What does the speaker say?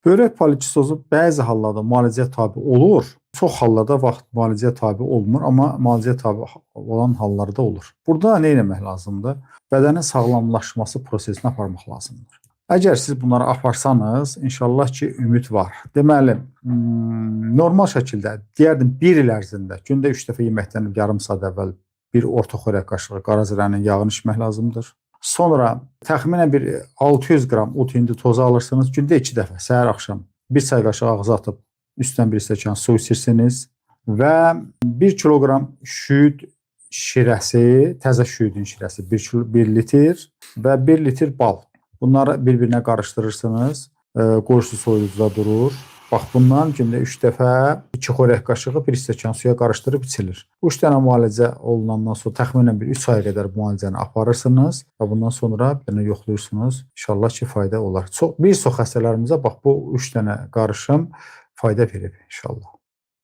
Börək polikitozu bəzi hallarda müalicəyə tabe olur. Çox hallarda vaxt müalicəyə tabe olmur, amma müalicəyə tabe olan hallarda olur. Burada nə etmək lazımdır? Bədənin sağlamlaşması prosesini aparmaq lazımdır. Əgər siz bunları aparsanız, inşallah ki, ümid var. Deməli, normal şəkildə, deyərdim, 1 il ərzində gündə 3 dəfə yeməkdən yarım saat əvvəl bir orta xörək qaşığı qarazirənin yağını içmək lazımdır. Sonra təxminən bir 600 qram ot hindi tozu alırsınız. Gündə 2 dəfə, səhər axşam 1 çay qaşığı ağza atıb üstdən 1 stəkan su içirsiniz və 1 kiloqram şüd şirəsi, təzə şüdün şirəsi 1 litr və 1 litr bal. Bunları bir-birinə qarışdırırsınız. Qoyusu soyuducuda durur. Bax, bundan gündə 3 dəfə 2 xörək qaşığı 1 stəkan suya qarışdırıb içilir. Bu 3 dənə müalicə olunandan sonra təxminən bir 3 aya qədər müalicəni aparırsınız və bundan sonra bir dənə yoxlayırsınız. İnşallah ki, fayda olar. Bir çox xəstələrimizə bax bu 3 dənə qarışım fayda verib inşallah.